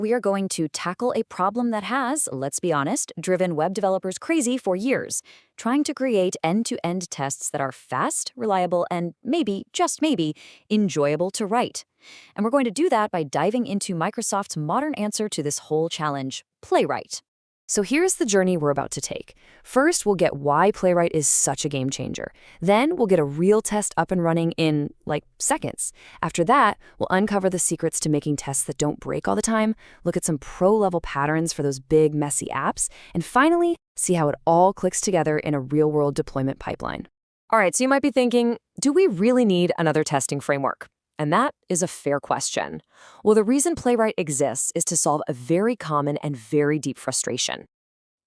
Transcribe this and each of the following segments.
We are going to tackle a problem that has, let's be honest, driven web developers crazy for years, trying to create end-to-end tests that are fast, reliable, and maybe, just maybe, enjoyable to write. And we're going to do that by diving into Microsoft's modern answer to this whole challenge, Playwright. So here's the journey we're about to take. First, we'll get why Playwright is such a game changer. Then we'll get a real test up and running in, like, seconds. After that, we'll uncover the secrets to making tests that don't break all the time, look at some pro-level patterns for those big, messy apps, and finally, see how it all clicks together in a real-world deployment pipeline. All right, so you might be thinking, do we really need another testing framework? And that is a fair question. Well, the reason Playwright exists is to solve a very common and very deep frustration.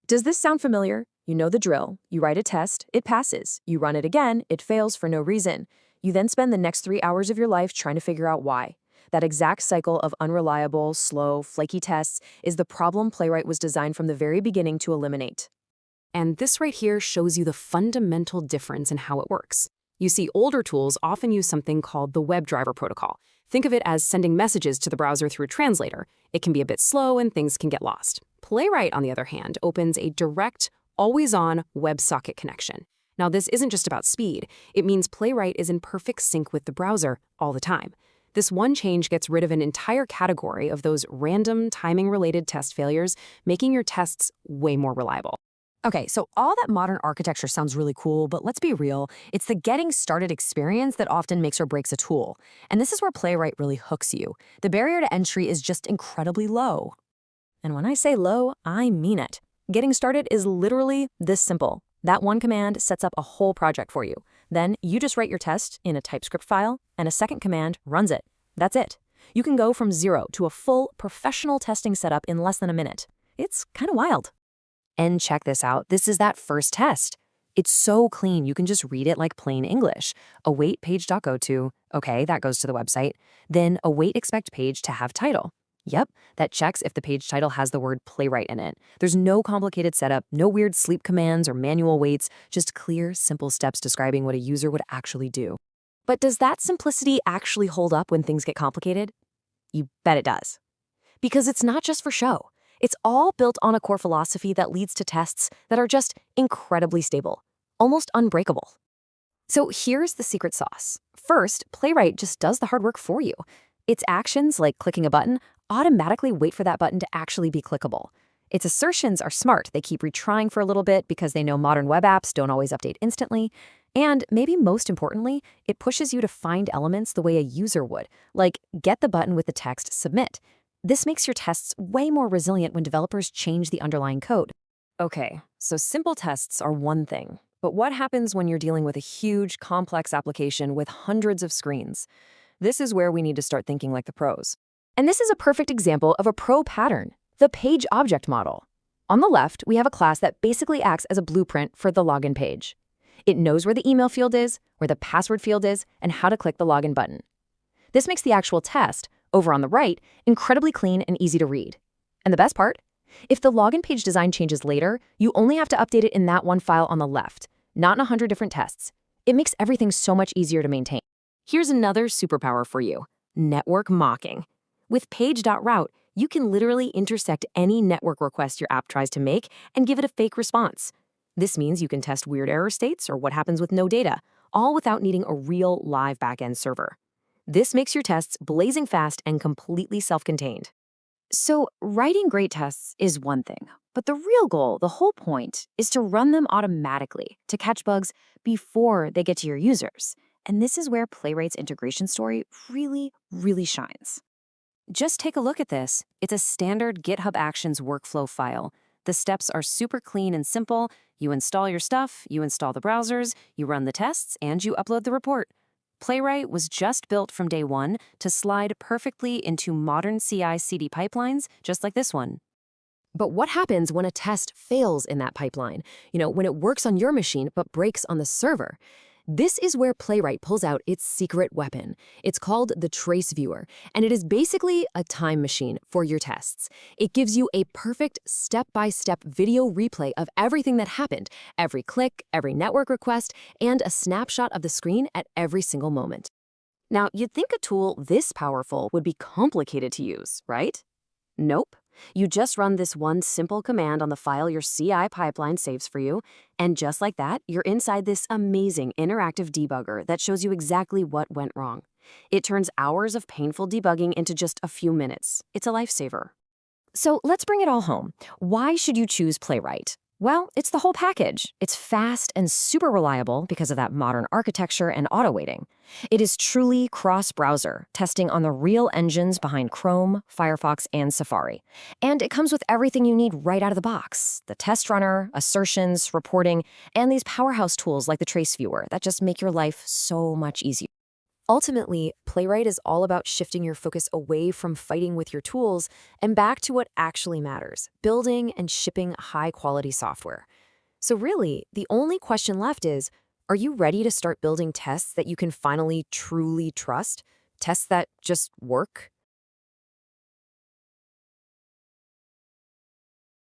Does this sound familiar? You know the drill. You write a test, it passes. You run it again, it fails for no reason. You then spend the next 3 hours of your life trying to figure out why. That exact cycle of unreliable, slow, flaky tests is the problem Playwright was designed from the very beginning to eliminate. And this right here shows you the fundamental difference in how it works. You see, older tools often use something called the WebDriver protocol. Think of it as sending messages to the browser through a translator. It can be a bit slow and things can get lost. Playwright, on the other hand, opens a direct, always-on WebSocket connection. Now, this isn't just about speed. It means Playwright is in perfect sync with the browser all the time. This one change gets rid of an entire category of those random, timing-related test failures, making your tests way more reliable. Okay, so all that modern architecture sounds really cool, but let's be real, it's the getting started experience that often makes or breaks a tool. And this is where Playwright really hooks you. The barrier to entry is just incredibly low. And when I say low, I mean it. Getting started is literally this simple. That one command sets up a whole project for you. Then you just write your test in a TypeScript file, and a second command runs it. That's it. You can go from zero to a full professional testing setup in less than a minute. It's kind of wild. And check this out, this is that first test. It's so clean, you can just read it like plain English. Await page.go to, okay, that goes to the website. Then await expect page to have title. Yep, that checks if the page title has the word Playwright in it. There's no complicated setup, no weird sleep commands or manual waits, just clear, simple steps describing what a user would actually do. But does that simplicity actually hold up when things get complicated? You bet it does. Because it's not just for show. It's all built on a core philosophy that leads to tests that are just incredibly stable, almost unbreakable. So here's the secret sauce. First, Playwright just does the hard work for you. Its actions, like clicking a button, automatically wait for that button to actually be clickable. Its assertions are smart. They keep retrying for a little bit because they know modern web apps don't always update instantly. And maybe most importantly, it pushes you to find elements the way a user would, like get the button with the text submit. This makes your tests way more resilient when developers change the underlying code. Okay, so simple tests are one thing, but what happens when you're dealing with a huge, complex application with hundreds of screens? This is where we need to start thinking like the pros. And this is a perfect example of a pro pattern, the page object model. On the left, we have a class that basically acts as a blueprint for the login page. It knows where the email field is, where the password field is, and how to click the login button. This makes the actual test, over on the right, incredibly clean and easy to read. And the best part? If the login page design changes later, you only have to update it in that one file on the left, not in 100 different tests. It makes everything so much easier to maintain. Here's another superpower for you, network mocking. With page.route, you can literally intersect any network request your app tries to make and give it a fake response. This means you can test weird error states or what happens with no data, all without needing a real live backend server. This makes your tests blazing fast and completely self-contained. So writing great tests is one thing, but the real goal, the whole point, is to run them automatically to catch bugs before they get to your users. And this is where Playwright's integration story really, really shines. Just take a look at this. It's a standard GitHub Actions workflow file. The steps are super clean and simple. You install your stuff, you install the browsers, you run the tests, and you upload the report. Playwright was just built from day one to slide perfectly into modern CI/CD pipelines, just like this one. But what happens when a test fails in that pipeline? When it works on your machine but breaks on the server? This is where Playwright pulls out its secret weapon. It's called the Trace Viewer, and it is basically a time machine for your tests. It gives you a perfect step-by-step video replay of everything that happened, every click, every network request, and a snapshot of the screen at every single moment. Now, you'd think a tool this powerful would be complicated to use, right? Nope. You just run this one simple command on the file your CI pipeline saves for you, and just like that, you're inside this amazing interactive debugger that shows you exactly what went wrong. It turns hours of painful debugging into just a few minutes. It's a lifesaver. So let's bring it all home. Why should you choose Playwright? Well, it's the whole package. It's fast and super reliable because of that modern architecture and auto-waiting. It is truly cross-browser, testing on the real engines behind Chrome, Firefox, and Safari. And it comes with everything you need right out of the box. The test runner, assertions, reporting, and these powerhouse tools like the Trace Viewer that just make your life so much easier. Ultimately, Playwright is all about shifting your focus away from fighting with your tools and back to what actually matters, building and shipping high-quality software. So really, the only question left is, are you ready to start building tests that you can finally truly trust? Tests that just work?